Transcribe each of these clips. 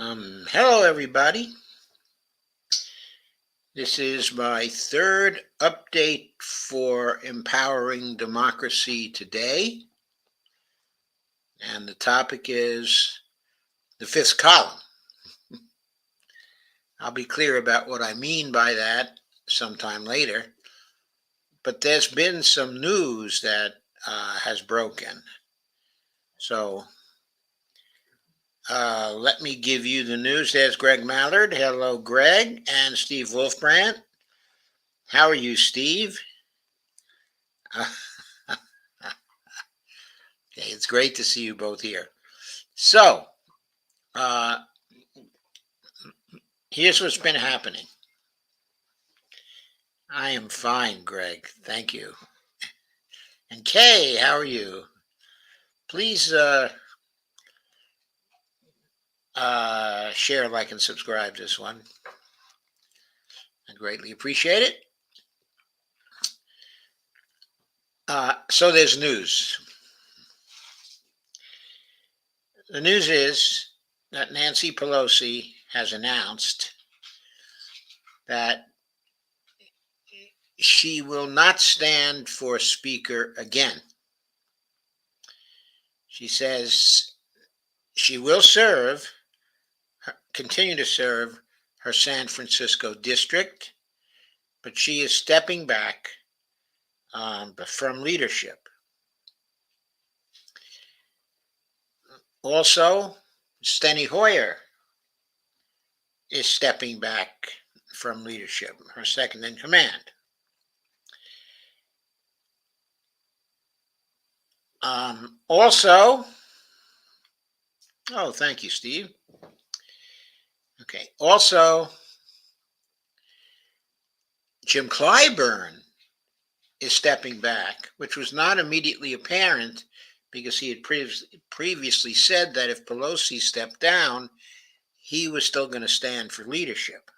Hello, everybody. This is my third update for Empowering Democracy Today. And the topic is the fifth column. I'll be clear about what I mean by that sometime later. But there's been some news that has broken. So let me give you the news. There's Greg Mallard. Hello, Greg. And Steve Wolfbrandt. How are you, Steve? Okay, it's great to see you both here. So, here's what's been happening. I am fine, Greg. Thank you. And Kay, how are you? Please share, like, and subscribe to this one. I greatly appreciate it. So there's news. The news is that Nancy Pelosi has announced that she will not stand for Speaker again. She says she will continue to serve her San Francisco district, but she is stepping back from leadership. Also, Steny Hoyer is stepping back from leadership, her second in command. Thank you, Steve. Okay. Also, Jim Clyburn is stepping back, which was not immediately apparent because he had previously said that if Pelosi stepped down, he was still going to stand for leadership.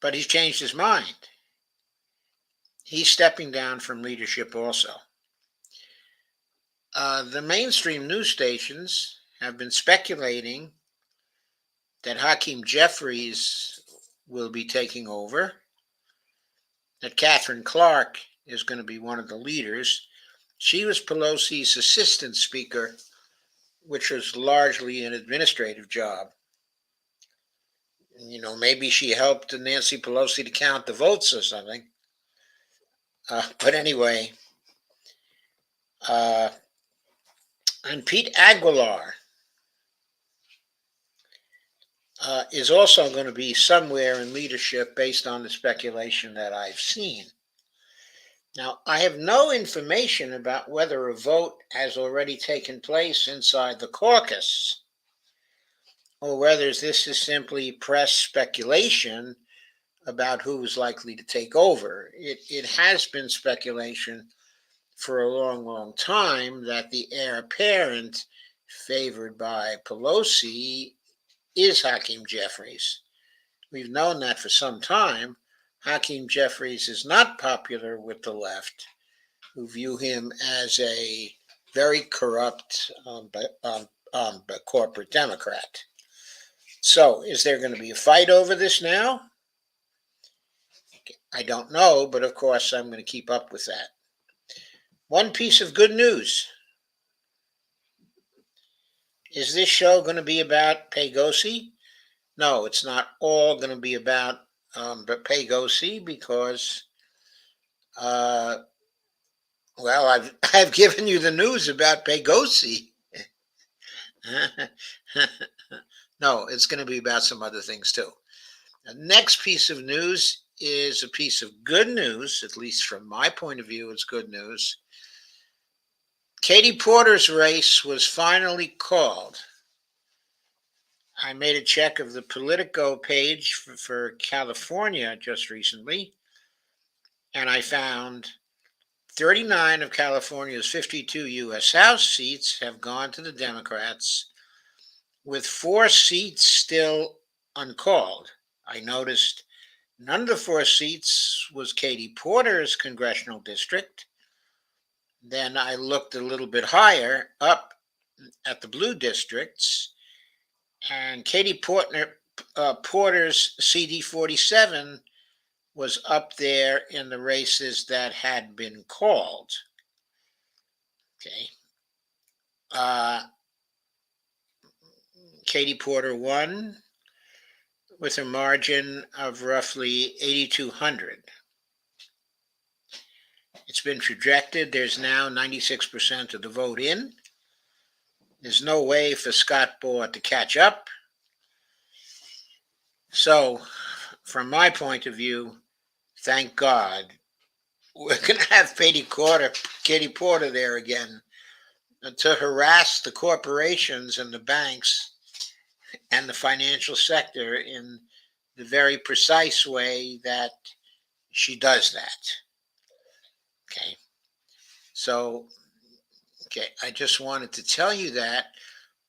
But he's changed his mind. He's stepping down from leadership also. The mainstream news stations have been speculating that Hakeem Jeffries will be taking over, that Katherine Clark is going to be one of the leaders. She was Pelosi's assistant speaker, which was largely an administrative job. Maybe she helped Nancy Pelosi to count the votes or something. But anyway, and Pete Aguilar is also going to be somewhere in leadership based on the speculation that I've seen. Now, I have no information about whether a vote has already taken place inside the caucus or whether this is simply press speculation about who is likely to take over. It has been speculation for a long, long time that the heir apparent favored by Pelosi is Hakeem Jeffries. We've known that for some time. Hakeem Jeffries is not popular with the left, who view him as a very corrupt corporate Democrat. So, is there going to be a fight over this now? I don't know, but of course I'm going to keep up with that. One piece of good news. Is this show going to be about Pelosi? No, it's not all going to be about Pelosi because, I've given you the news about Pelosi. No, it's going to be about some other things too. The next piece of news is a piece of good news, at least from my point of view, it's good news. Katie Porter's race was finally called. I made a check of the Politico page for California just recently, and I found 39 of California's 52 U.S. House seats have gone to the Democrats, with 4 seats still uncalled. I noticed none of the 4 seats was Katie Porter's congressional district. Then I looked a little bit higher up at the blue districts, And Porter's CD47 was up there in the races that had been called. Okay. Katie Porter won with a margin of roughly 8,200. It's been projected. There's now 96% of the vote in. There's no way for Scott Baugh to catch up. So, from my point of view, thank God, we're going to have Katie Porter there again to harass the corporations and the banks and the financial sector in the very precise way that she does that. Okay. So, I just wanted to tell you that.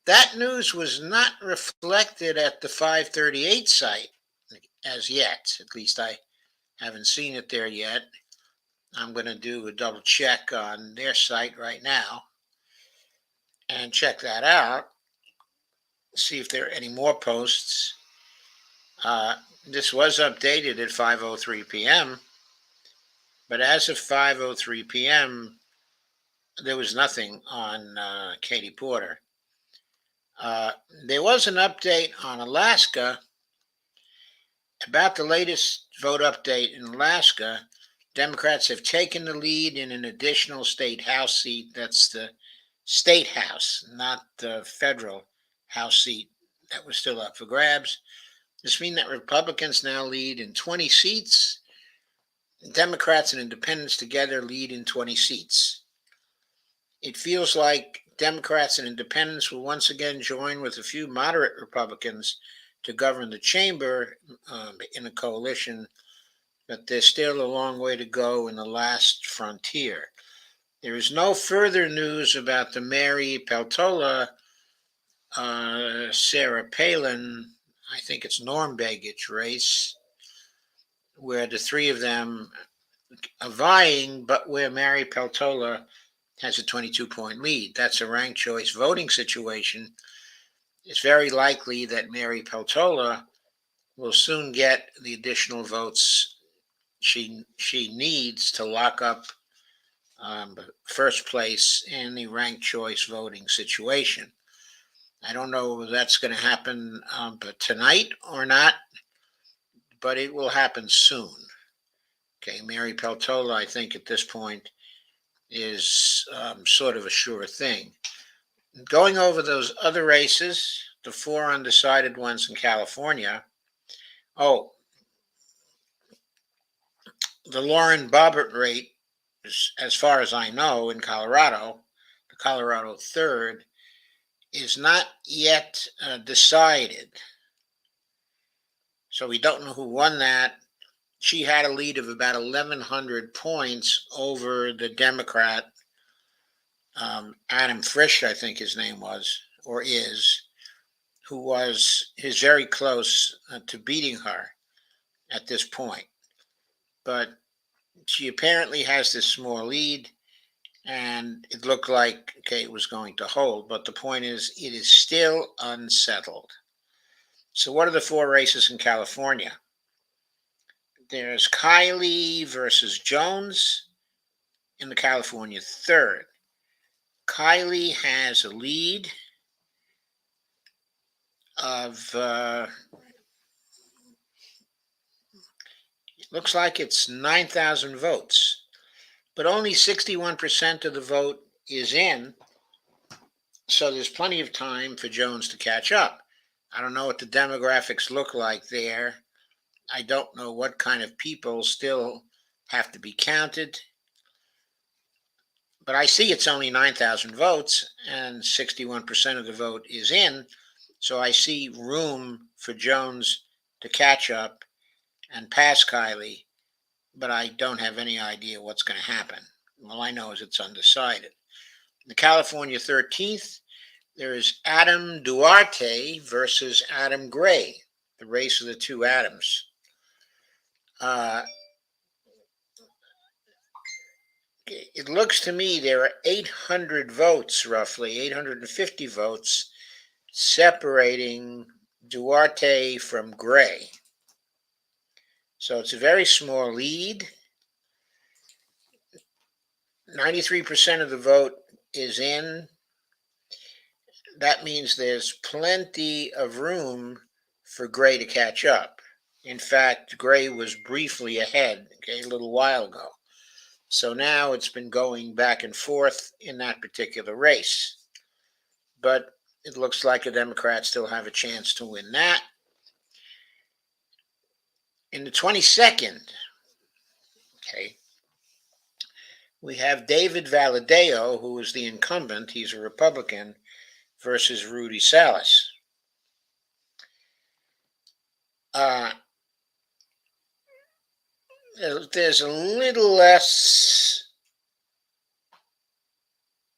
That news was not reflected at the 538 site as yet. At least I haven't seen it there yet. I'm going to do a double check on their site right now and check that out. See if there are any more posts. This was updated at 5:03 p.m., but as of 5:03 p.m., there was nothing on Katie Porter. There was an update on Alaska about the latest vote update in Alaska. Democrats have taken the lead in an additional state House seat. That's the state House, not the federal House seat that was still up for grabs. This means that Republicans now lead in 20 seats. Democrats and independents together lead in 20 seats. It feels like Democrats and independents will once again join with a few moderate Republicans to govern the chamber in a coalition, but there's still a long way to go in the last frontier. There is no further news about the Mary Peltola, Sarah Palin, I think it's Norm Begich race, where the three of them are vying, but where Mary Peltola has a 22-point lead. That's a ranked choice voting situation. It's very likely that Mary Peltola will soon get the additional votes she needs to lock up first place in the ranked choice voting situation. I don't know if that's going to happen tonight or not, but it will happen soon. Okay, Mary Peltola, I think at this point, is sort of a sure thing. Going over those other races, the four undecided ones in California. Oh, the Lauren Boebert rate, as far as I know, in Colorado, the Colorado 3rd, is not yet decided. So we don't know who won that. She had a lead of about 1,100 points over the Democrat, Adam Frisch, I think his name was, or is, who is very close to beating her at this point. But she apparently has this small lead, and it looked like, it was going to hold. But the point is, it is still unsettled. So what are the four races in California? There's Kiley versus Jones in the California 3rd. Kiley has a lead of, it looks like it's 9,000 votes, but only 61% of the vote is in. So there's plenty of time for Jones to catch up. I don't know what the demographics look like there. I don't know what kind of people still have to be counted. But I see it's only 9,000 votes and 61% of the vote is in. So I see room for Jones to catch up and pass Kiley, but I don't have any idea what's going to happen. All I know is it's undecided. In the California 13th, there is Adam Duarte versus Adam Gray, the race of the two Adams. It looks to me there are 800 votes, roughly 850 votes separating Duarte from Gray. So it's a very small lead. 93% of the vote is in. That means there's plenty of room for Gray to catch up. In fact, Gray was briefly ahead, a little while ago. So now it's been going back and forth in that particular race. But it looks like the Democrats still have a chance to win that. In the 22nd, we have David Valadao, who is the incumbent. He's a Republican, versus Rudy Salas. There's a little less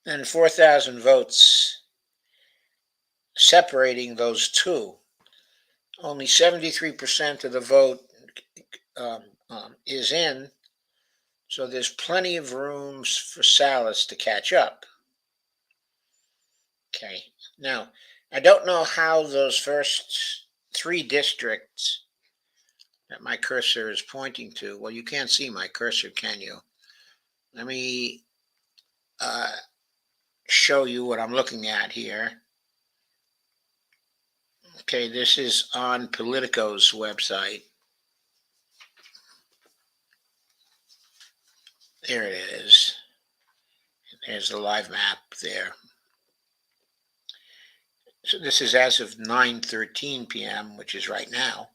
than 4,000 votes separating those two. Only 73% of the vote is in, so there's plenty of room for Salas to catch up. Okay, now I don't know how those first three districts that my cursor is pointing to. Well, you can't see my cursor, can you? Let me show you what I'm looking at here. Okay, this is on Politico's website. There it is. There's the live map there. So this is as of 9:13 p.m., which is right now,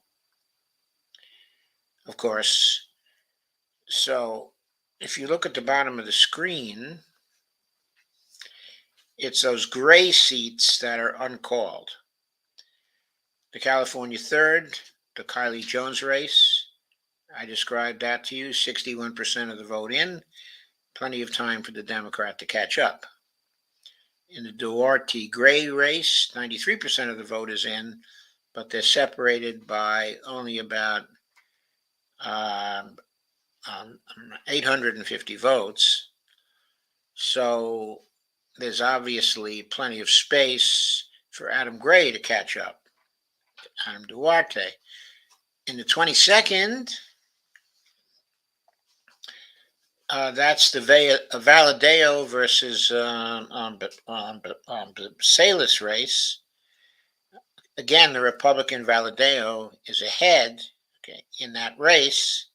of course. So if you look at the bottom of the screen, it's those gray seats that are uncalled. The California 3rd, the Kylie Jones race, I described that to you, 61% of the vote in, plenty of time for the Democrat to catch up. In the Duarte Gray race, 93% of the vote is in, but they're separated by only about 850 votes. So there's obviously plenty of space for Adam Gray to catch up, Adam Duarte. In the 22nd, that's the Valadao versus Salas race. Again, the Republican Valadao is ahead, in that race,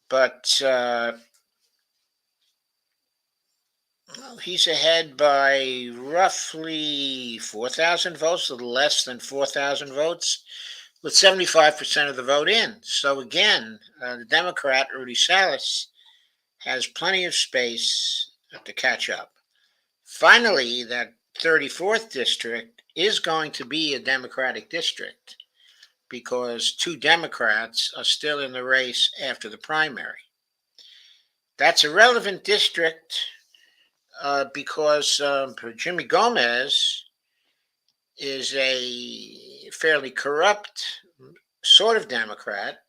but he's ahead by roughly 4,000 votes, a little less than 4,000 votes, with 75% of the vote in. So again, the Democrat, Rudy Salas, has plenty of space to catch up. Finally, that 34th district is going to be a Democratic district because two Democrats are still in the race after the primary. That's a relevant district because Jimmy Gomez is a fairly corrupt sort of Democrat.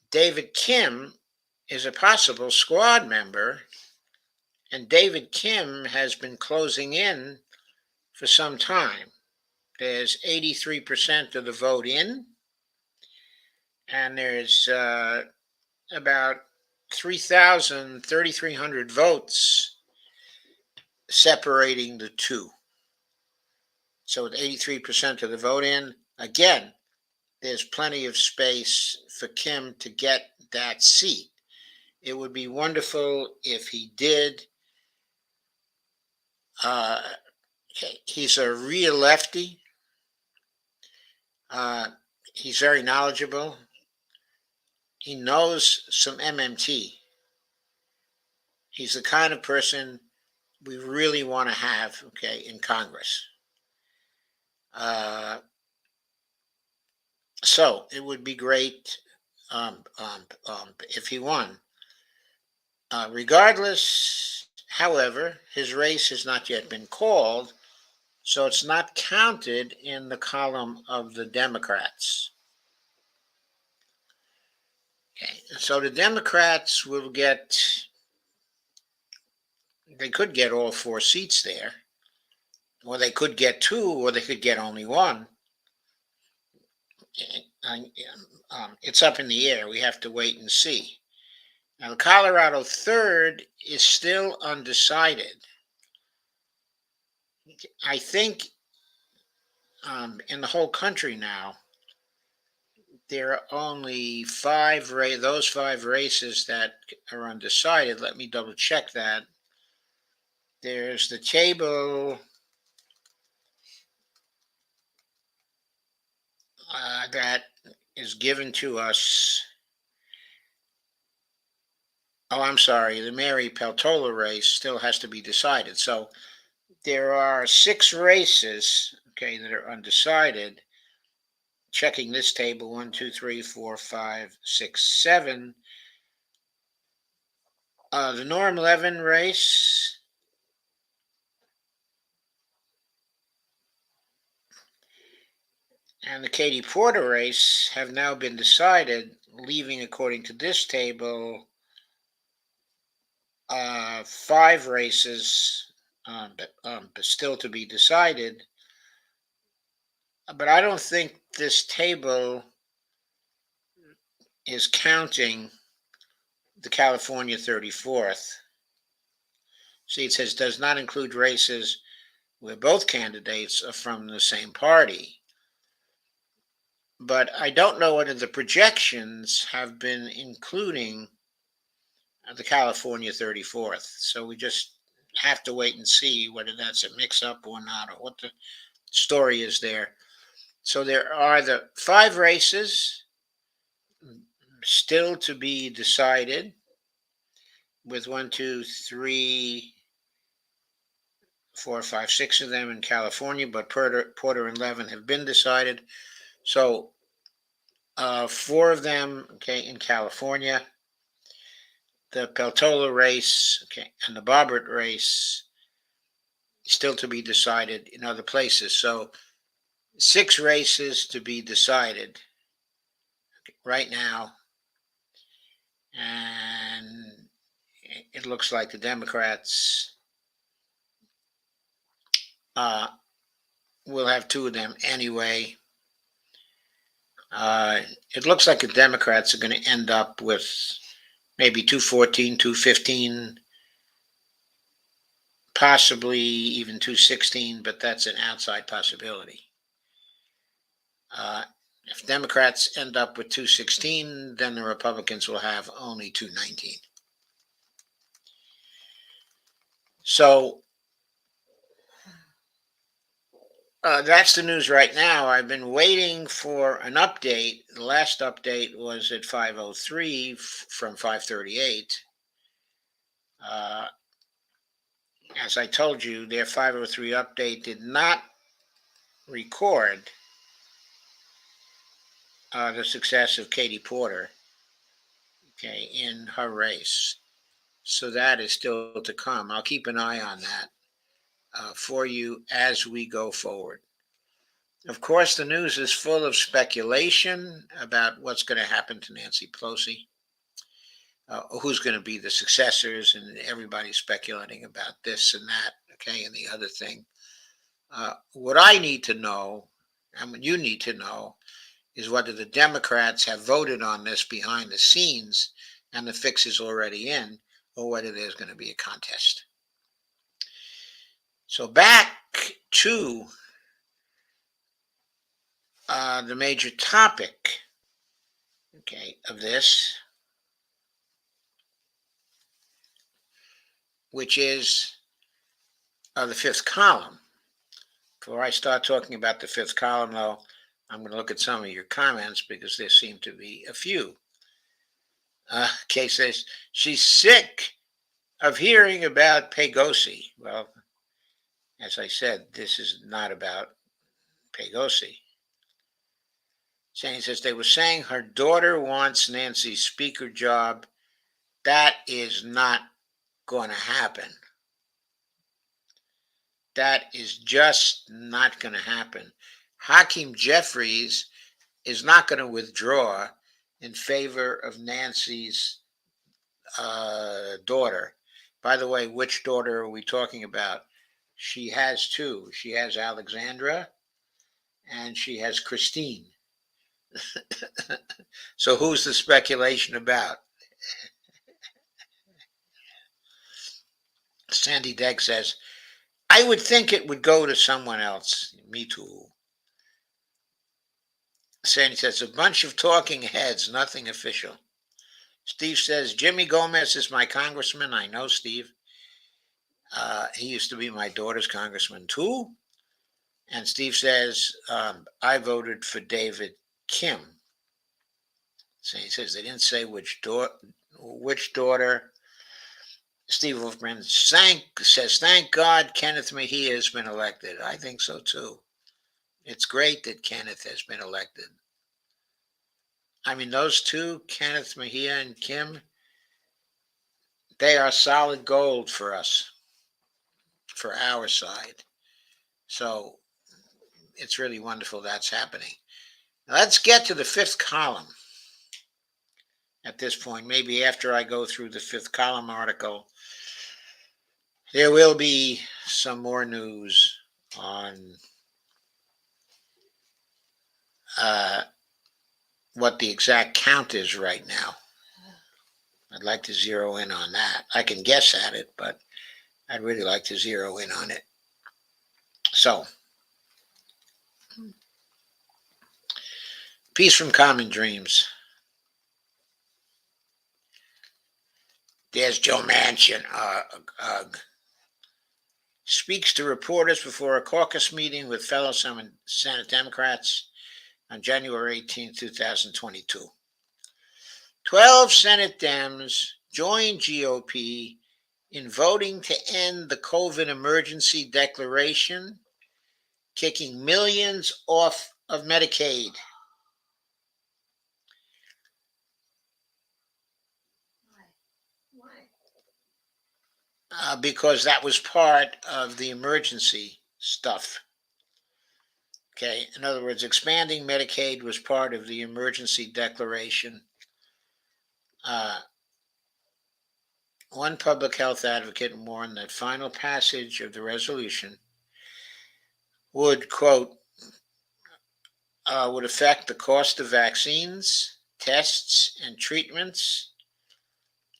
David Kim is a possible squad member, and David Kim has been closing in for some time. There's 83% of the vote in, and there's about 3,300 votes separating the two. So with 83% of the vote in, again, there's plenty of space for Kim to get that seat. It would be wonderful if he did. He's a real lefty. He's very knowledgeable. He knows some MMT. He's the kind of person we really want to have, in Congress. So it would be great if he won. Regardless, however, his race has not yet been called, so it's not counted in the column of the Democrats. Okay, so the Democrats will they could get all 4 seats there, or they could get two, or they could get only one. It's up in the air. We have to wait and see. Now, the Colorado third is still undecided. I think in the whole country now, there are only those five races that are undecided. Let me double check that. There's the table that is given to us. Oh, I'm sorry. The Mary Peltola race still has to be decided. So there are six races, okay, that are undecided. Checking this table: 1, 2, 3, 4, 5, 6, 7. The Norm Levin race. And the Katie Porter race have now been decided, leaving, according to this table, five races but still to be decided. But I don't think this table is counting the California 34th. See, it says does not include races where both candidates are from the same party. But I don't know whether the projections have been including the California 34th. So we just have to wait and see whether that's a mix up or not, or what the story is there. So there are the five races still to be decided, with 1, 2, 3, 4, 5, 6 of them in California, but Porter and Levin have been decided. So four of them, okay, in California. The Peltola race, okay, and the Bobbert race still to be decided in other places. So six races to be decided right now, and it looks like the Democrats will have two of them anyway. It looks like the Democrats are going to end up with maybe 214, 215, possibly even 216, but that's an outside possibility. If Democrats end up with 216, then the Republicans will have only 219. So that's the news right now. I've been waiting for an update. The last update was at 5:03 from 5:38. As I told you, their 5:03 update did not record the success of Katie Porter, okay, in her race. So that is still to come. I'll keep an eye on that for you as we go forward. Of course, the news is full of speculation about what's going to happen to Nancy Pelosi, who's going to be the successors, and everybody's speculating about this and that, okay, and the other thing. What I need to know, and what you need to know, is whether the Democrats have voted on this behind the scenes and the fix is already in, or whether there's going to be a contest. So back to the major topic, okay, of this, which is the fifth column. Before I start talking about the fifth column, though, I'm going to look at some of your comments because there seem to be a few. Kay says she's sick of hearing about Pegosi. Well, as I said, this is not about Pegosi. Shane says they were saying her daughter wants Nancy's speaker job. That is not going to happen. That is just not going to happen. Hakeem Jeffries is not going to withdraw in favor of Nancy's daughter. By the way, which daughter are we talking about? She has two. She has Alexandra and she has Christine. So who's the speculation about? Sandy Degg says, I would think it would go to someone else. Me too. Sandy says, a bunch of talking heads, nothing official. Steve says, Jimmy Gomez is my congressman. I know Steve. He used to be my daughter's congressman too. And Steve says, I voted for David Kim. So he says they didn't say which daughter. Steve Wolfman says, thank God Kenneth Mejia has been elected. I think so too. It's great that Kenneth has been elected. I mean, those two, Kenneth Mejia and Kim, they are solid gold for us, for our side. So it's really wonderful that's happening. Now let's get to the fifth column at this point. Maybe after I go through the fifth column article, there will be some more news on what the exact count is right now. I'd like to zero in on that. I can guess at it, but I'd really like to zero in on it. So, Peace from Common Dreams. There's Joe Manchin. Speaks to reporters before a caucus meeting with fellow Senate Democrats on January 18, 2022. 12 Senate Dems joined GOP in voting to end the COVID emergency declaration, kicking millions off of Medicaid. Because that was part of the emergency stuff. Okay, in other words, expanding Medicaid was part of the emergency declaration. One public health advocate warned that final passage of the resolution would, quote, would affect the cost of vaccines, tests, and treatments,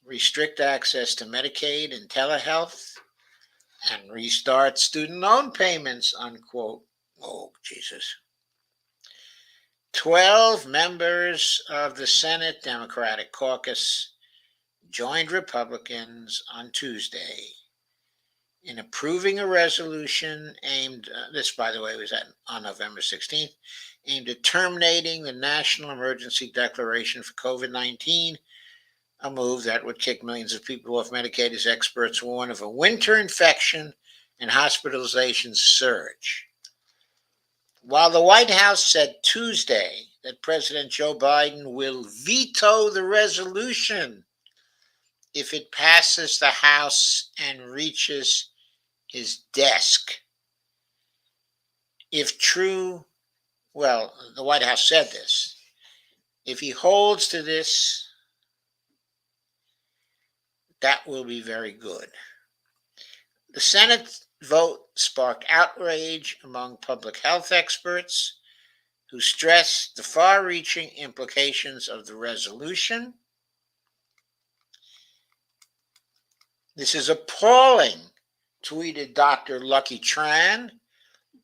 restrict access to Medicaid and telehealth, and restart student loan payments, unquote. Oh, Jesus. 12 members of the Senate Democratic Caucus joined Republicans on Tuesday in approving a resolution aimed, this by the way was on November 16th, aimed at terminating the national emergency declaration for COVID-19, a move that would kick millions of people off Medicaid as experts warn of a winter infection and hospitalization surge. While the White House said Tuesday that President Joe Biden will veto the resolution if it passes the House and reaches his desk. If true, well, the White House said this. If he holds to this, that will be very good. The Senate vote sparked outrage among public health experts who stressed the far-reaching implications of the resolution. This is appalling, tweeted Dr. Lucky Tran,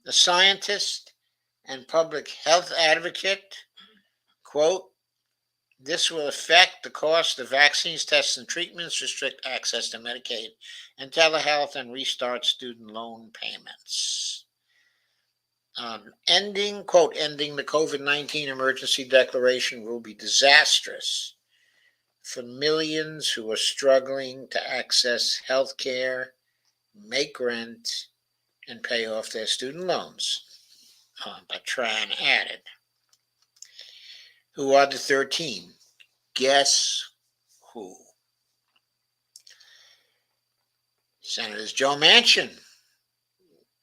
a scientist and public health advocate. Quote, this will affect the cost of vaccines, tests, and treatments, restrict access to Medicaid and telehealth, and restart student loan payments. Ending the COVID-19 emergency declaration will be disastrous for millions who are struggling to access health care, make rent, and pay off their student loans. But Tran added, who are the 13? Guess who? Senators Joe Manchin,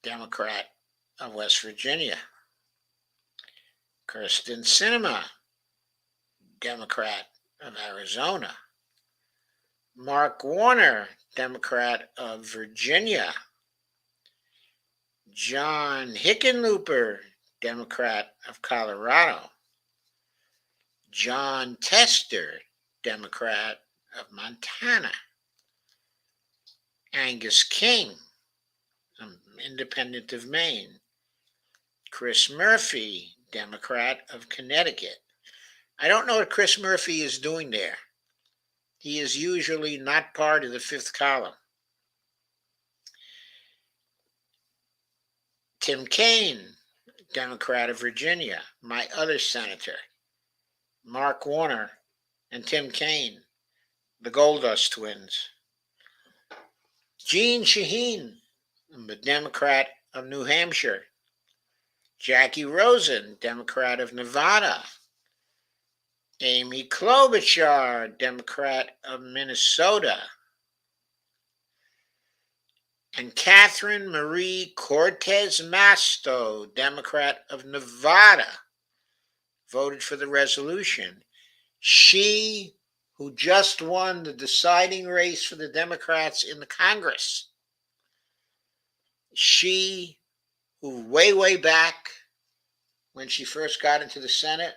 Democrat of West Virginia. Kyrsten Sinema, Democrat of Arizona. Mark Warner, Democrat of Virginia. John Hickenlooper, Democrat of Colorado. Jon Tester, Democrat of Montana. Angus King, independent of Maine. Chris Murphy, Democrat of Connecticut. I don't know what Chris Murphy is doing there. He is usually not part of the fifth column. Tim Kaine, Democrat of Virginia, my other senator. Mark Warner and Tim Kaine, the Goldust twins. Jeanne Shaheen, the Democrat of New Hampshire. Jackie Rosen, Democrat of Nevada. Amy Klobuchar, Democrat of Minnesota. And Catherine Marie Cortez Masto, Democrat of Nevada, voted for the resolution. She, who just won the deciding race for the Democrats in the Congress. She, who way back when she first got into the Senate,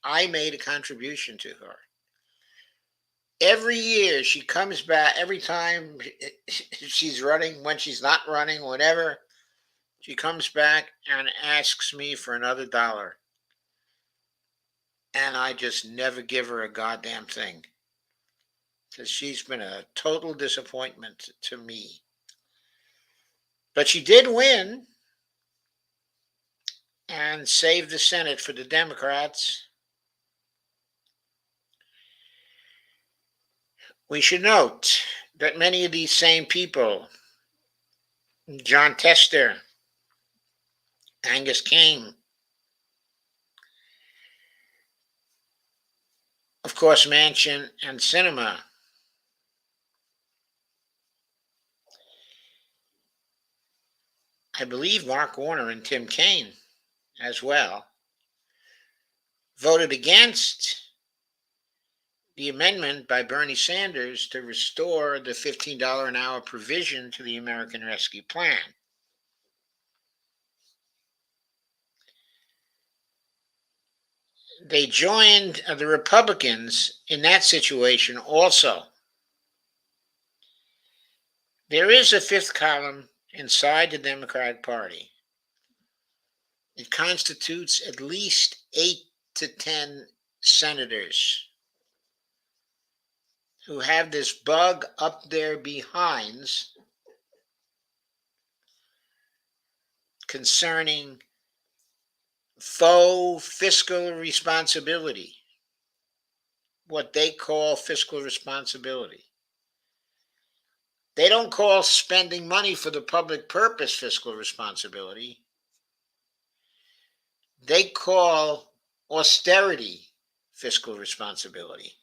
I made a contribution to her. Every year she comes back, every time she's running, when she's not running, whatever, she comes back and asks me for another $1. And I just never give her a goddamn thing. Because she's been a total disappointment to me. But she did win and saved the Senate for the Democrats. We should note that many of these same people, Jon Tester, Angus King, of course, Manchin and Sinema, I believe Mark Warner and Tim Kaine as well, voted against the amendment by Bernie Sanders to restore the $15 an hour provision to the American Rescue Plan. They joined the Republicans in that situation also. There is a fifth column inside the Democratic Party. It constitutes at least 8 to 10 senators who have this bug up their behinds concerning faux fiscal responsibility, what they call fiscal responsibility. They don't call spending money for the public purpose fiscal responsibility. They call austerity fiscal responsibility.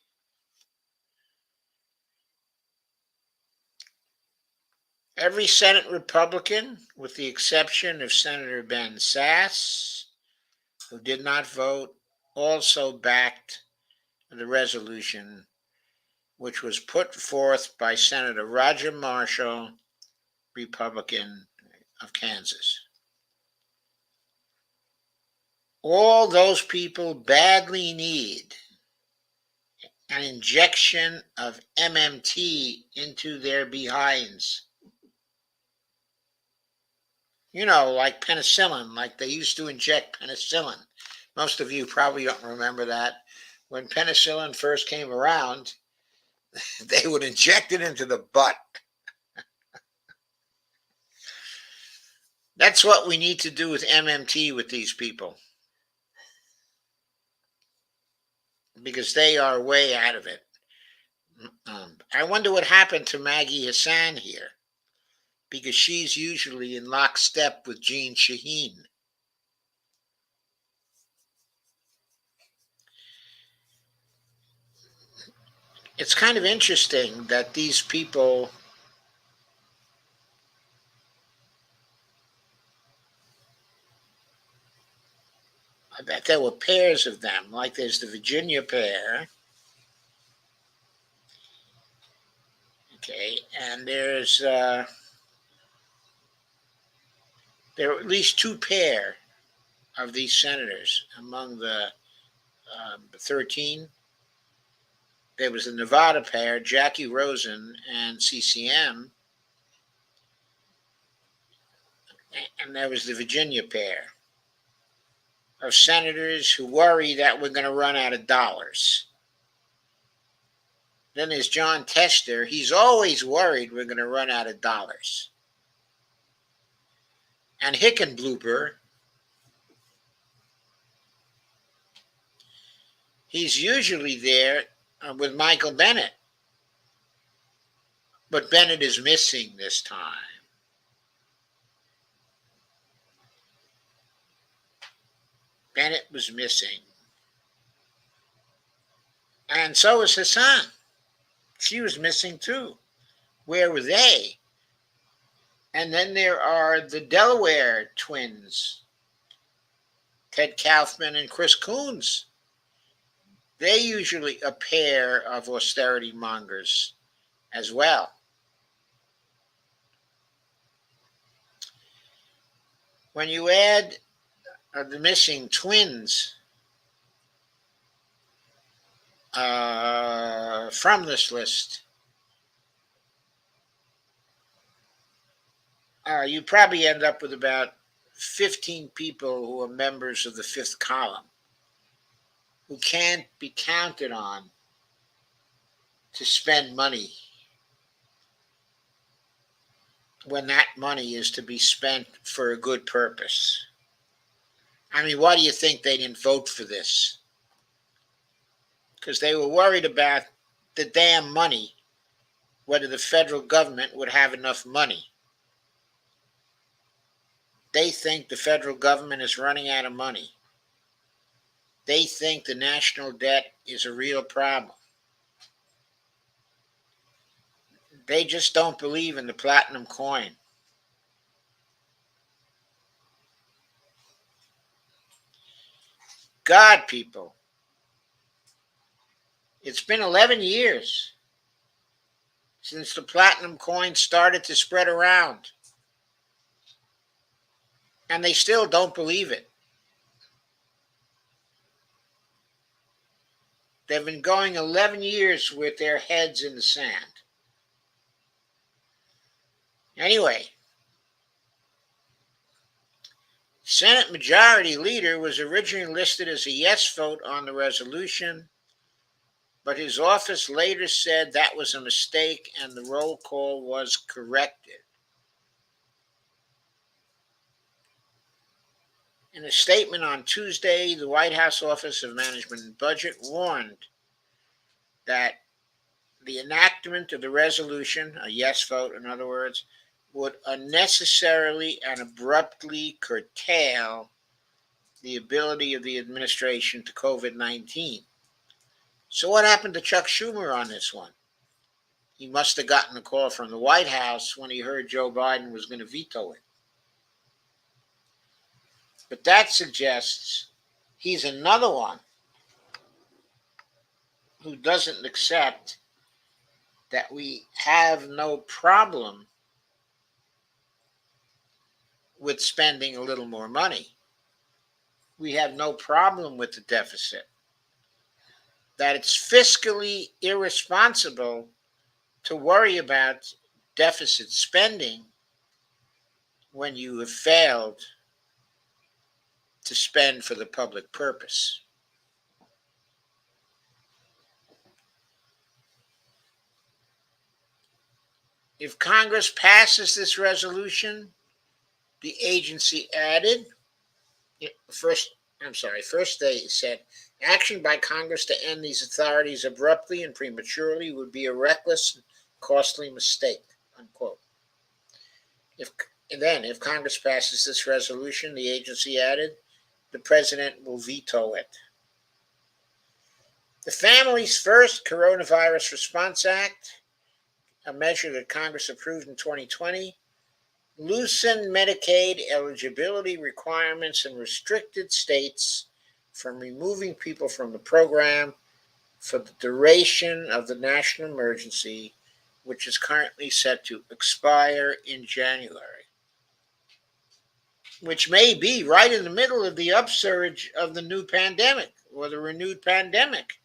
Every Senate Republican, with the exception of Senator Ben Sasse, who did not vote, also backed the resolution, which was put forth by Senator Roger Marshall, Republican of Kansas. All those people badly need an injection of MMT into their behinds. You know, like penicillin, like they used to inject penicillin. Most of you probably don't remember that. When penicillin first came around, they would inject it into the butt. That's what we need to do with MMT with these people. Because they are way out of it. I wonder what happened to Maggie Hassan here. Because she's usually in lockstep with Jeanne Shaheen. It's kind of interesting that these people that there were pairs of them, like there's the Virginia pair, okay, and there's There were at least two pair of these senators among the 13. There was the Nevada pair, Jackie Rosen and CCM, and there was the Virginia pair of senators who worry that we're going to run out of dollars. Then there's John Tester. He's always worried we're going to run out of dollars. And Hickenlooper, he's usually there with Michael Bennet. But Bennet is missing this time. Bennet was missing. And so was Hassan. She was missing too. Where were they? And then there are the Delaware twins, Ted Kaufman and Chris Coons. They usually a pair of austerity mongers as well. When you add the missing twins from this list, you probably end up with about 15 people who are members of the fifth column who can't be counted on to spend money when that money is to be spent for a good purpose. I mean, why do you think they didn't vote for this? Because they were worried about the damn money, whether the federal government would have enough money. They think the federal government is running out of money. They think the national debt is a real problem. They just don't believe in the platinum coin. God, people, it's been 11 years since the platinum coin started to spread around, and they still don't believe it. They've been going 11 years with their heads in the sand. Anyway, Senate Majority Leader was originally listed as a yes vote on the resolution, but his office later said that was a mistake and the roll call was corrected. In a statement on Tuesday, the White House Office of Management and Budget warned that the enactment of the resolution, a yes vote in other words, would unnecessarily and abruptly curtail the ability of the administration to COVID-19. So what happened to Chuck Schumer on this one? He must have gotten a call from the White House when he heard Joe Biden was going to veto it. But that suggests he's another one who doesn't accept that we have no problem with spending a little more money. We have no problem with the deficit. That it's fiscally irresponsible to worry about deficit spending when you have failed to spend for the public purpose. If Congress passes this resolution, the agency added, first they said, action by Congress to end these authorities abruptly and prematurely would be a reckless and costly mistake, unquote. If Congress passes this resolution, the agency added, the president will veto it. The Families First Coronavirus Response Act, a measure that Congress approved in 2020, loosened Medicaid eligibility requirements and restricted states from removing people from the program for the duration of the national emergency, which is currently set to expire in January. which may be right in the middle of the upsurge of the new pandemic or the renewed pandemic.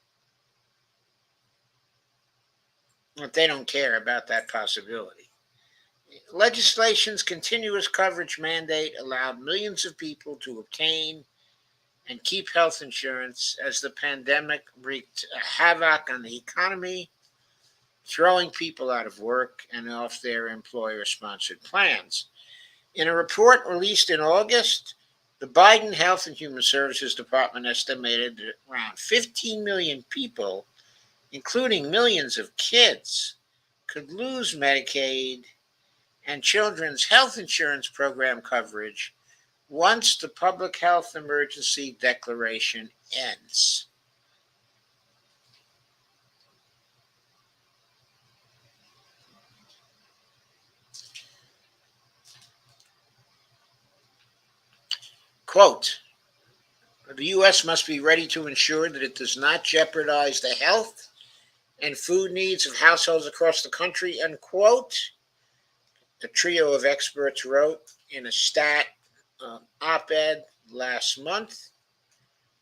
But they don't care about that possibility. Legislation's continuous coverage mandate allowed millions of people to obtain and keep health insurance as the pandemic wreaked havoc on the economy, throwing people out of work and off their employer sponsored plans. In a report released in August, the Biden Health and Human Services Department estimated that around 15 million people, including millions of kids, could lose Medicaid and children's health insurance program coverage once the public health emergency declaration ends. Quote, the U.S. must be ready to ensure that it does not jeopardize the health and food needs of households across the country, unquote. The trio of experts wrote in a stat op-ed last month.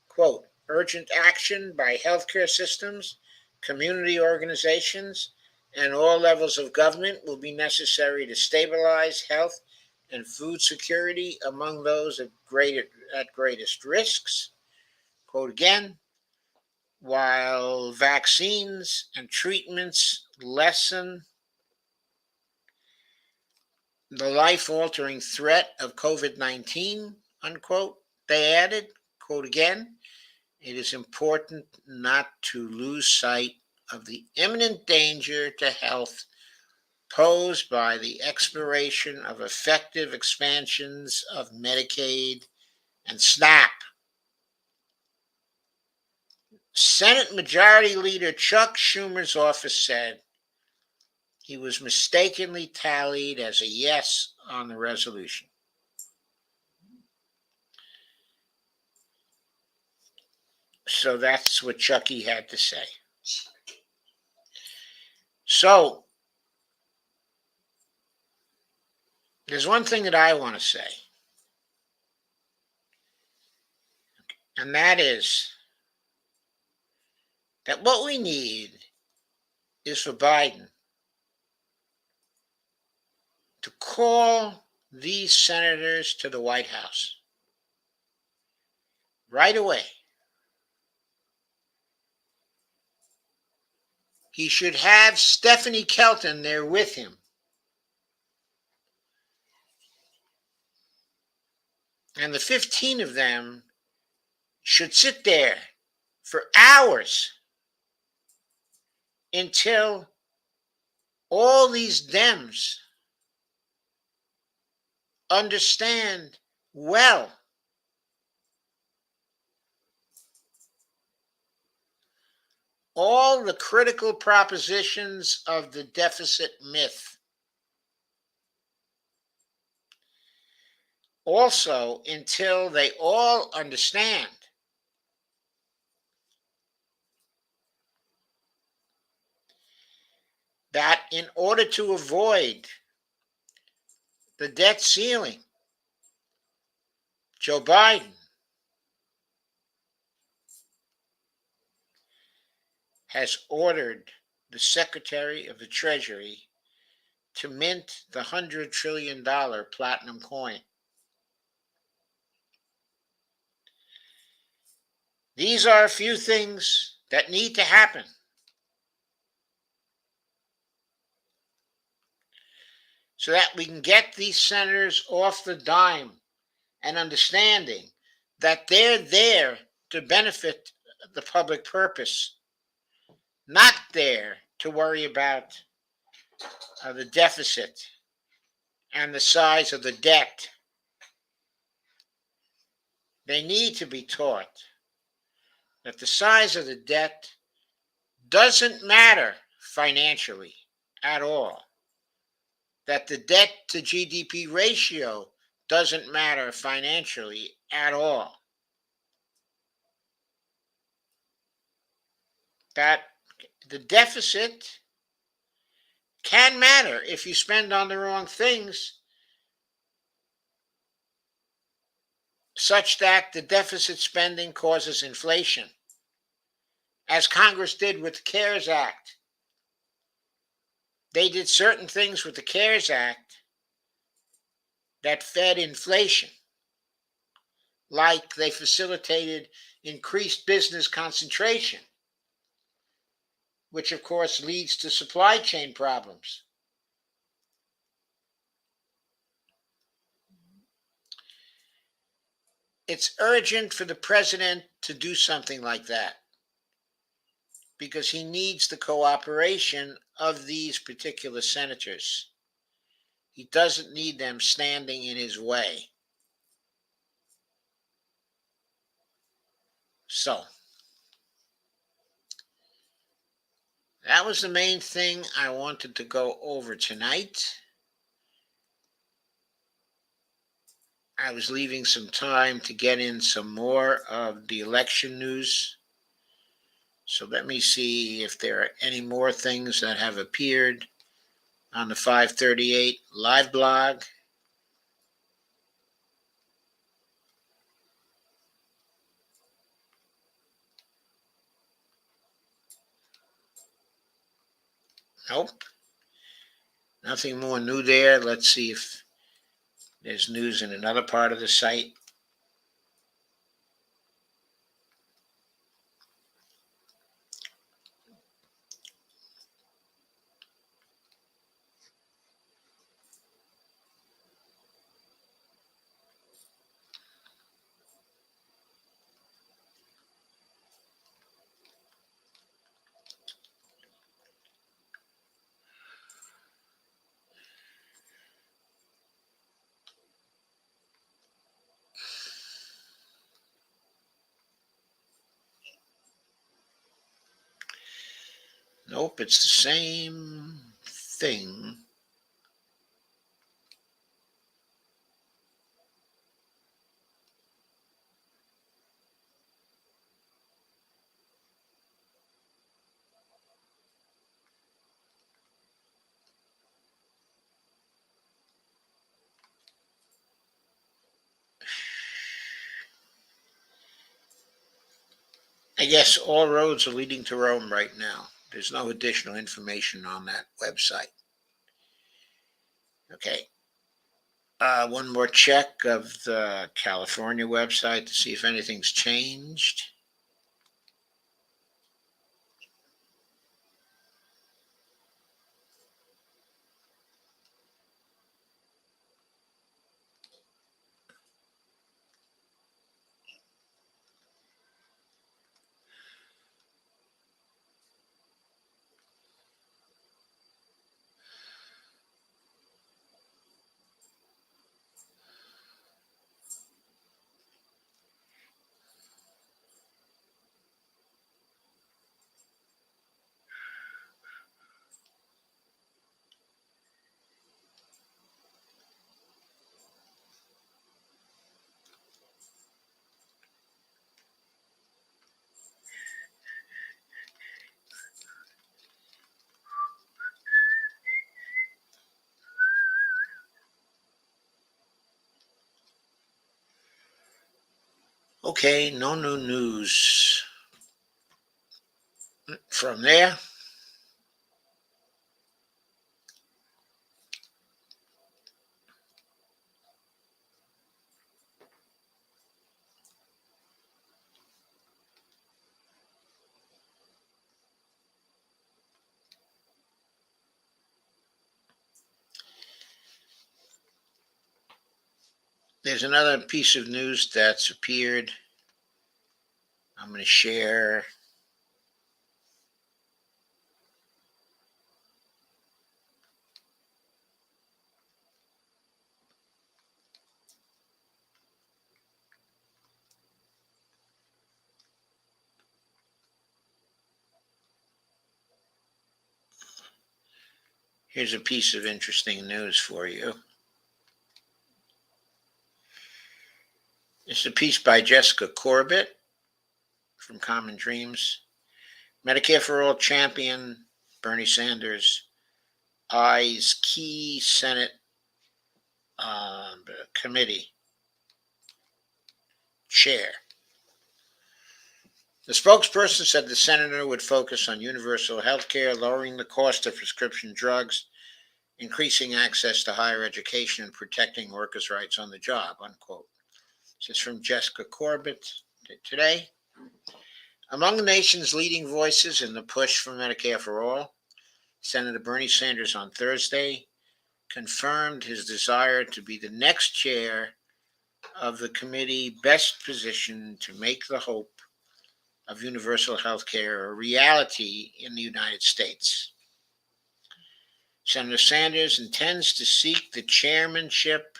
Quote, urgent action by healthcare systems, community organizations, and all levels of government will be necessary to stabilize health and food security among those at greatest risks. Quote again, while vaccines and treatments lessen the life-altering threat of COVID-19, unquote, they added, quote again, it is important not to lose sight of the imminent danger to health posed by the expiration of effective expansions of Medicaid and SNAP. Senate Majority Leader Chuck Schumer's office said he was mistakenly tallied as a yes on the resolution. So that's what Chucky had to say. So there's one thing that I want to say, and that is that what we need is for Biden to call these senators to the White House right away. He should have Stephanie Kelton there with him. And the 15 of them should sit there for hours until all these Dems understand well all the critical propositions of the deficit myth. Also, until they all understand that in order to avoid the debt ceiling, Joe Biden has ordered the Secretary of the Treasury to mint the $100 trillion platinum coin. These are a few things that need to happen so that we can get these senators off the dime and understanding that they're there to benefit the public purpose, not there to worry about the deficit and the size of the debt. They need to be taught that the size of the debt doesn't matter financially at all, that the debt to GDP ratio doesn't matter financially at all, that the deficit can matter if you spend on the wrong things, such that the deficit spending causes inflation, as Congress did with the CARES Act. They did certain things with the CARES Act that fed inflation, like they facilitated increased business concentration, which of course leads to supply chain problems. It's urgent for the president to do something like that because he needs the cooperation of these particular senators. He doesn't need them standing in his way. So, that was the main thing I wanted to go over tonight. I was leaving some time to get in some more of the election news. So let me see if there are any more things that have appeared on the 538 live blog. Nope. Nothing more new there. Let's see if there's news in another part of the site. Nope, it's the same thing. I guess all roads are leading to Rome right now. There's no additional information on that website. Okay. One more check of the California website to see if anything's changed. Okay, no new news. From there, there's another piece of news that's appeared. I'm going to share. Here's a piece of interesting news for you. It's a piece by Jessica Corbett from Common Dreams. Medicare for All champion Bernie Sanders eyes key Senate committee. chair. The spokesperson said the senator would focus on universal health care, lowering the cost of prescription drugs, increasing access to higher education, and protecting workers' rights on the job, unquote. This is from Jessica Corbett today. Among the nation's leading voices in the push for Medicare for All, Senator Bernie Sanders on Thursday confirmed his desire to be the next chair of the committee best positioned to make the hope of universal health care a reality in the United States. Senator Sanders intends to seek the chairmanship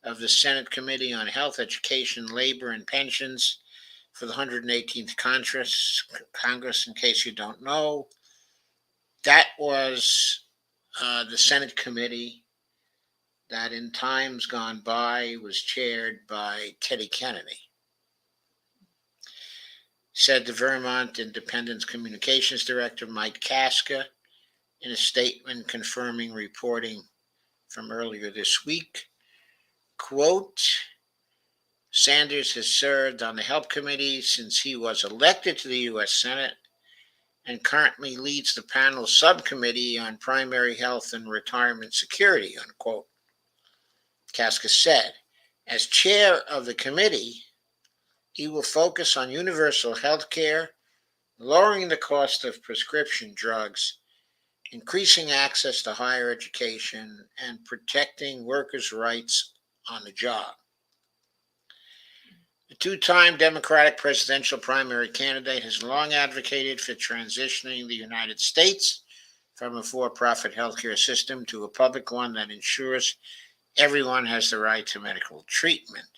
of the Senate Committee on Health, Education, Labor, and Pensions for the 118th Congress. In case you don't know, that was the Senate committee that in times gone by was chaired by Teddy Kennedy. Said the Vermont Independence Communications Director, Mike Kaska, in a statement confirming reporting from earlier this week, quote, Sanders has served on the Health Committee since he was elected to the U.S. Senate and currently leads the panel subcommittee on primary health and retirement security, unquote. Kaska said, as chair of the committee, he will focus on universal health care, lowering the cost of prescription drugs, increasing access to higher education, and protecting workers' rights on the job. The two-time Democratic presidential primary candidate has long advocated for transitioning the United States from a for-profit healthcare system to a public one that ensures everyone has the right to medical treatment.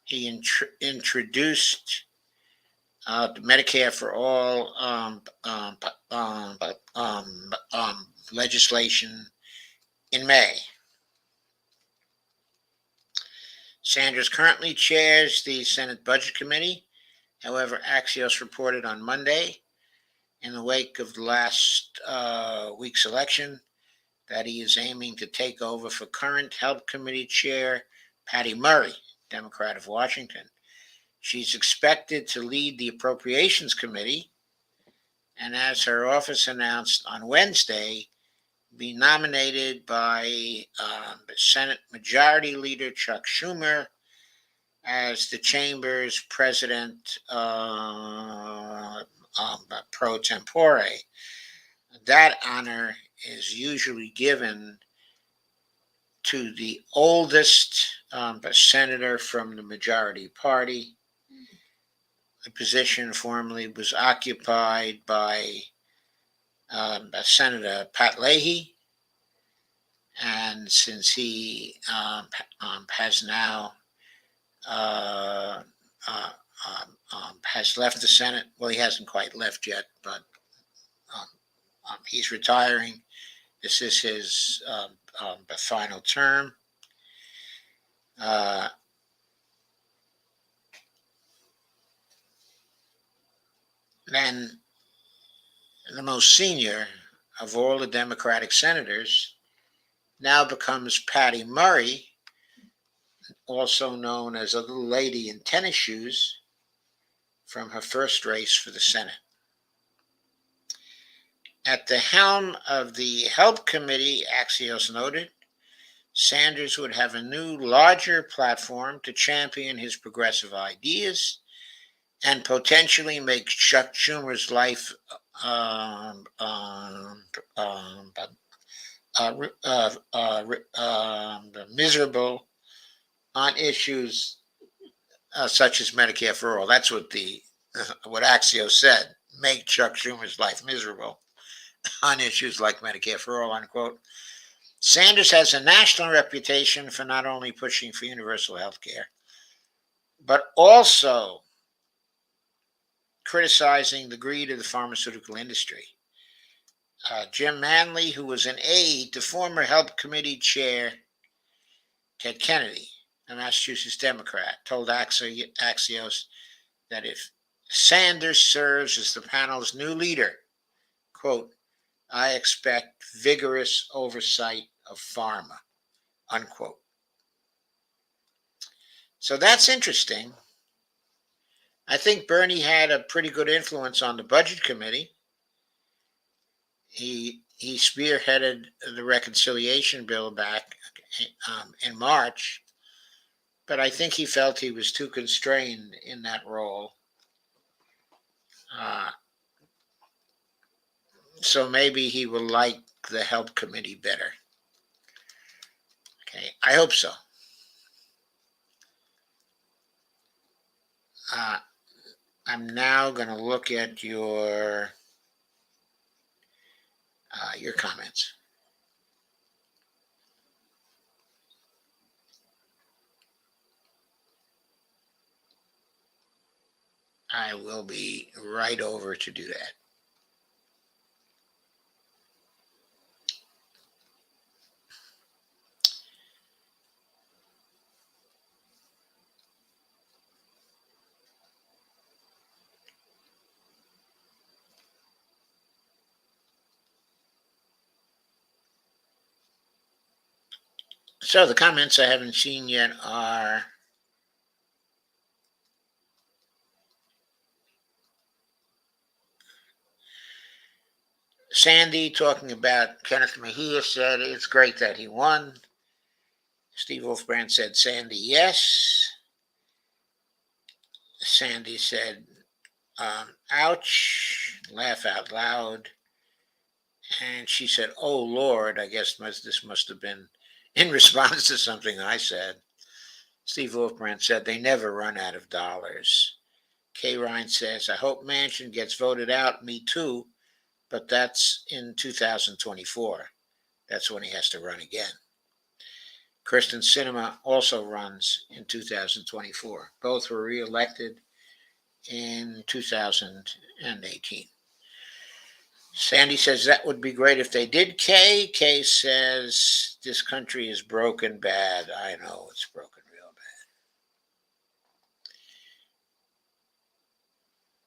He introduced Medicare for All legislation in May. Sanders currently chairs the Senate Budget Committee. However, Axios reported on Monday, in the wake of the last week's election, that he is aiming to take over for current Health Committee Chair Patty Murray, Democrat of Washington. She's expected to lead the Appropriations Committee, and as her office announced on Wednesday, be nominated by Senate Majority Leader Chuck Schumer as the chamber's president pro tempore. That honor is usually given to the oldest senator from the majority party. The position formerly was occupied by Senator Pat Leahy, and since he has now has left the Senate, well, he hasn't quite left yet, but he's retiring. This is his final term. Then the most senior of all the Democratic senators now becomes Patty Murray, also known as a little lady in tennis shoes, from her first race for the Senate. At the helm of the Health Committee, Axios noted, Sanders would have a new, larger platform to champion his progressive ideas and potentially make Chuck Schumer's life miserable on issues such as Medicare for All. That's what what Axios said. Make Chuck Schumer's life miserable on issues like Medicare for All, unquote. Sanders has a national reputation for not only pushing for universal health care, but also criticizing the greed of the pharmaceutical industry. Jim Manley, who was an aide to former Health Committee Chair Ted Kennedy, a Massachusetts Democrat, told Axios that if Sanders serves as the panel's new leader, quote, I expect vigorous oversight of pharma, unquote. So that's interesting. I think Bernie had a pretty good influence on the budget committee. He spearheaded the reconciliation bill back in March, but I think he felt he was too constrained in that role. Uh, so maybe he will like the help committee better. Okay, I hope so. I'm now going to look at your comments. I will be right over to do that. So the comments I haven't seen yet are Sandy talking about Kenneth Mejia said it's great that he won. Steve Wolfbrand said, Sandy, yes. Sandy said, ouch, laugh out loud. And she said, oh, Lord, I guess this must have been in response to something I said. Steve Wolfbrand said, they never run out of dollars. Kay Ryan says, I hope Manchin gets voted out. Me too. But that's in 2024. That's when he has to run again. Kristen Sinema also runs in 2024. Both were reelected in 2018. Sandy says that would be great if they did. Kay says this country is broken bad. I know it's broken real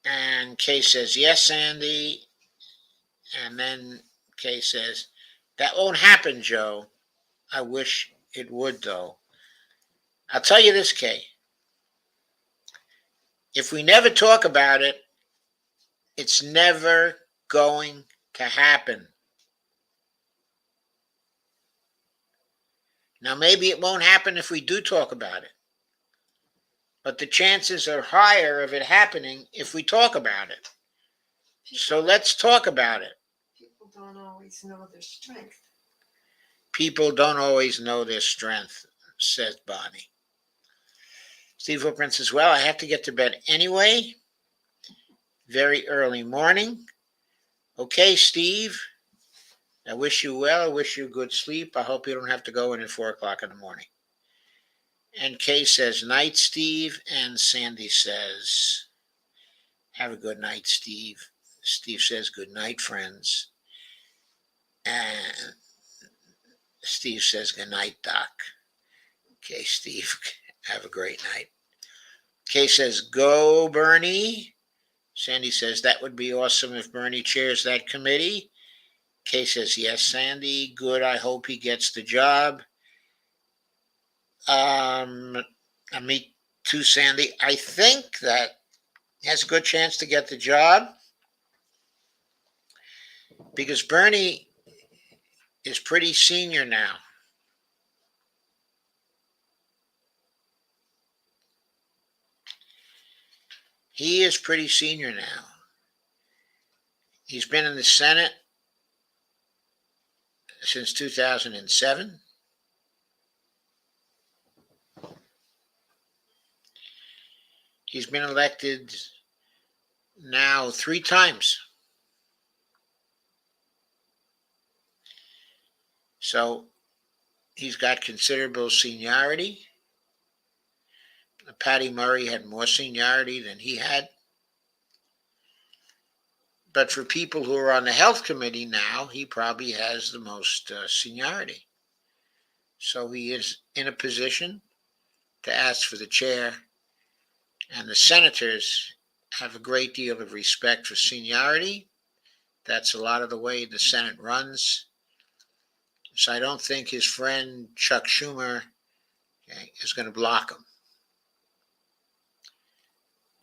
bad. And Kay says, yes, Sandy. And then Kay says, that won't happen, Joe. I wish it would, though. I'll tell you this, Kay. If we never talk about it, it's never going to happen. Now, maybe it won't happen if we do talk about it, but the chances are higher of it happening if we talk about it. So let's talk about it. People don't always know their strength. People don't always know their strength, says Bonnie. Steve Hooprin says, well, I have to get to bed anyway. Very early morning. Okay, Steve. I wish you well. I wish you good sleep. I hope you don't have to go in at 4 o'clock in the morning. And Kay says, night, Steve. And Sandy says, have a good night, Steve. Steve says, good night, friends. And Steve says, good night, Doc. Okay, Steve, have a great night. Kay says, go, Bernie. Sandy says, that would be awesome if Bernie chairs that committee. Kay says, yes, Sandy, good. I hope he gets the job. Me too, Sandy. I think that he has a good chance to get the job because Bernie is pretty senior now. He is pretty senior now. He's been in the Senate since 2007. He's been elected now 3 times. So he's got considerable seniority. Patty Murray had more seniority than he had. But for people who are on the health committee now, he probably has the most seniority. So he is in a position to ask for the chair. And the senators have a great deal of respect for seniority. That's a lot of the way the Senate runs. So I don't think his friend Chuck Schumer is going to block him.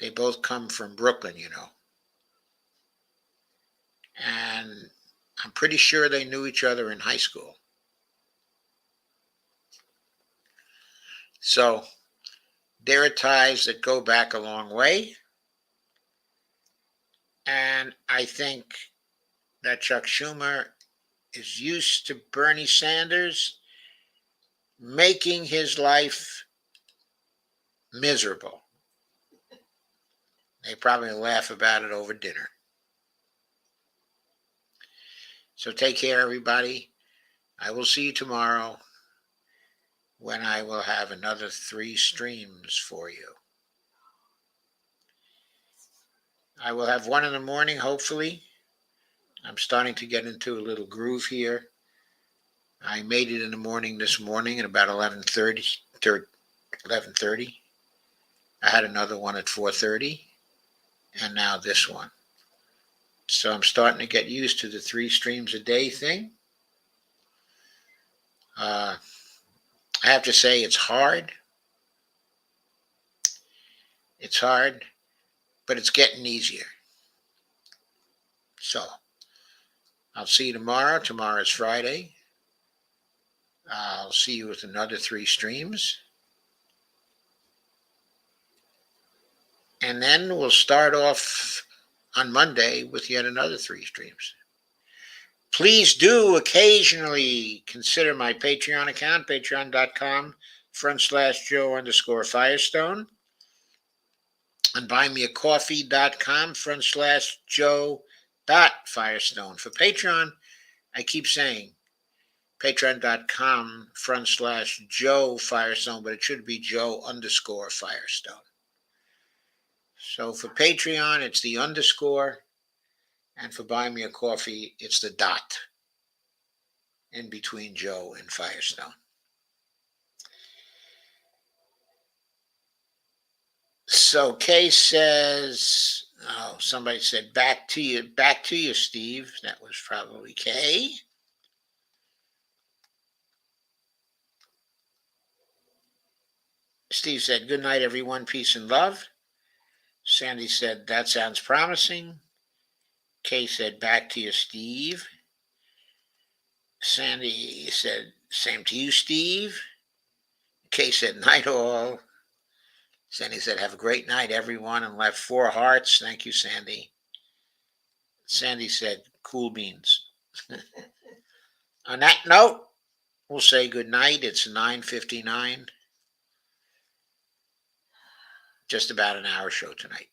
They both come from Brooklyn, and I'm pretty sure they knew each other in high school. So there are ties that go back a long way. And I think that Chuck Schumer is used to Bernie Sanders making his life miserable. They probably laugh about it over dinner. So take care, everybody. I will see you tomorrow when I will have another 3 streams for you. I will have one in the morning, hopefully. I'm starting to get into a little groove here. I made it in the morning this morning at about 11:30. 11:30. I had another one at 4:30, and now this one. So I'm starting to get used to the 3 streams a day thing. I have to say it's hard. It's hard, but it's getting easier. So I'll see you tomorrow. Tomorrow is Friday. I'll see you with another 3 streams. And then we'll start off on Monday with yet another 3 streams. Please do occasionally consider my Patreon account, patreon.com/Joe_Firestone, and buymeacoffee.com/Joe.Firestone. For Patreon, I keep saying patreon.com/Joe Firestone, but it should be Joe_Firestone. So for Patreon, it's the underscore, and for Buy Me a Coffee, it's the dot in between Joe and Firestone. So Kay says, oh, somebody said, back to you, Steve. That was probably Kay. Steve said, good night, everyone. Peace and love. Sandy said, that sounds promising. Kay said, back to you, Steve. Sandy said, same to you, Steve. Kay said, night all. Sandy said, have a great night, everyone, and left 4 hearts. Thank you, Sandy. Sandy said, cool beans. On that note, we'll say good night. It's 9:59. Just about an hour show tonight.